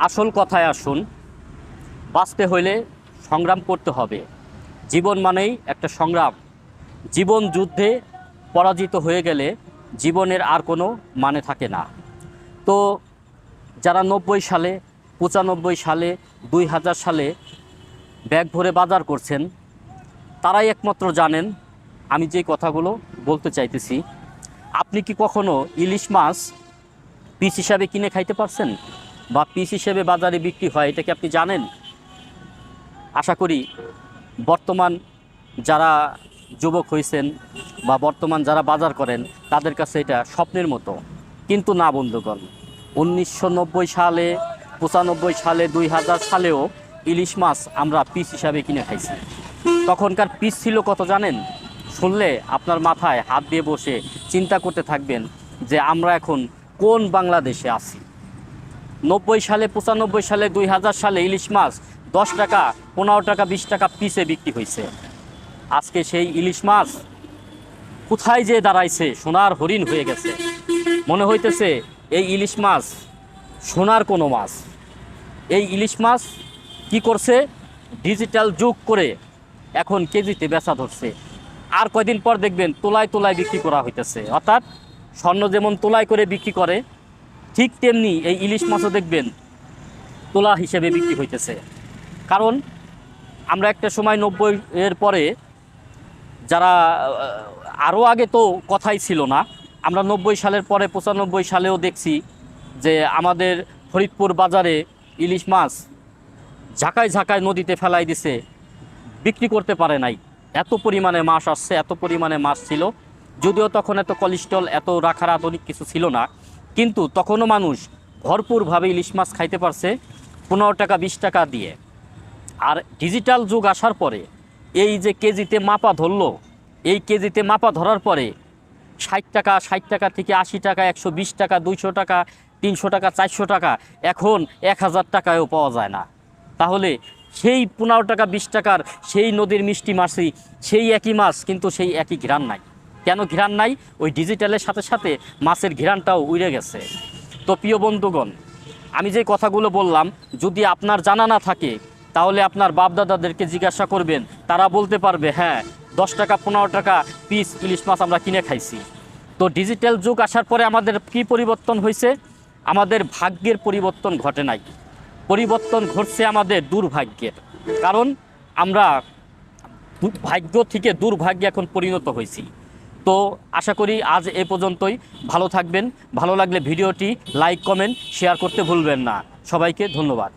আসল কথায় আসুন, বাঁচতে হইলে সংগ্রাম করতে হবে। জীবন মানেই একটা সংগ্রাম। জীবন যুদ্ধে পরাজিত হয়ে গেলে জীবনের আর কোনো মানে থাকে না। তো যারা 90 সালে, 95 সালে, 2000 সালে ব্যাগ ভরে বাজার করছেন, তারাই একমাত্র জানেন আমি যে কথাগুলো বলতে চাইতেছি। আপনি কি কখনো ইলিশ মাছ পিস হিসাবে কিনে খাইতে পারছেন, বা পিস হিসেবে বাজারে বিক্রি হয়, এটা কি আপনি জানেন? আশা করি বর্তমান যারা যুবক হয়েছেন বা বর্তমান যারা বাজার করেন তাদের কাছে এটা স্বপ্নের মতো। কিন্তু না বন্ধুগণ, 1990 সালে, 95 সালে, 2000 সালেও ইলিশ মাছ আমরা পিস হিসাবে কিনে খাইছি। তখনকার পিস ছিল কত জানেন? শুনলে আপনার মাথায় হাত দিয়ে বসে চিন্তা করতে থাকবেন যে আমরা এখন কোন বাংলাদেশে আছি। 90 সালে, 95 সালে, 2000 সালে ইলিশ মাছ 10 টাকা, 15 টাকা, 20 টাকা পিসে বিক্রি হয়েছে। আজকে সেই ইলিশ মাছ কোথায় যে দাঁড়াইছে, সোনার হরিণ হয়ে গেছে। মনে হইতেছে এই ইলিশ মাছ সোনার কোনো মাছ। এই ইলিশ মাছ কি করছে? ডিজিটাল যুগ করে এখন কেজিতে বেচা ধরছে। আর কয়দিন পর দেখবেন তোলায় তোলায় বিক্রি করা হইতেছে। অর্থাৎ স্বর্ণ যেমন তোলায় করে বিক্রি করে, ঠিক তেমনি এই ইলিশ মাছও দেখবেন তোলা হিসেবে বিক্রি হইতেছে। কারণ আমরা একটা সময় 90 এর পরে যারা আরও আগে তো কথাই ছিল না, আমরা 90 সালের পরে 95 সালেও দেখছি যে আমাদের ফরিদপুর বাজারে ইলিশ মাছ ঝাঁকায় ঝাঁকায় নদীতে ফেলাই দিছে, বিক্রি করতে পারে নাই। এত পরিমাণে মাছ আসছে, এত পরিমাণে মাছ ছিল। যদিও তখন এত কোলেস্ট্রল, এত রাখার আধুনিক কিছু ছিল না, কিন্তু তখনও মানুষ ভরপুরভাবে ইলিশ মাছ খাইতে পারছে 15 টাকা, 20 টাকা দিয়ে। আর ডিজিটাল যুগ আসার পরে এই যে কেজিতে মাপা ধরলো, এই কেজিতে মাপা ধরার পরে 60 টাকা, 60 টাকা থেকে 80 টাকা, 120 টাকা, 200 টাকা, 300 টাকা, 400 টাকা, এখন 1000 টাকায়ও পাওয়া যায় না। তাহলে সেই 15 টাকা, 20 টাকার সেই নদীর মিষ্টি মাছই, সেই একই মাছ, কিন্তু সেই একই ঘ্রাণ নাই। কেন ঘ্রাণ নাই? ওই ডিজিটালের সাথে সাথে মাছের ঘ্রাণটাও উড়ে গেছে। তো প্রিয় বন্ধুগণ, আমি যে কথাগুলো বললাম, যদি আপনার জানা না থাকে তাহলে আপনার বাপদাদাদেরকে জিজ্ঞাসা করবেন, তারা বলতে পারবে হ্যাঁ 10 টাকা, 15 টাকা পিস ইলিশ মাছ আমরা কিনে খাইছি। তো ডিজিটাল যুগ আসার পরে আমাদের কি পরিবর্তন হয়েছে? আমাদের ভাগ্যের পরিবর্তন ঘটে নাই, পরিবর্তন ঘটছে আমাদের দুর্ভাগ্যের। কারণ আমরা ভাগ্য থেকে দুর্ভাগ্যে এখন পরিণত হয়েছি। তো আশা করি আজ এ পর্যন্তই। ভালো থাকবেন। ভালো লাগলে ভিডিওটি লাইক, কমেন্ট, শেয়ার করতে ভুলবেন না। সবাইকে ধন্যবাদ।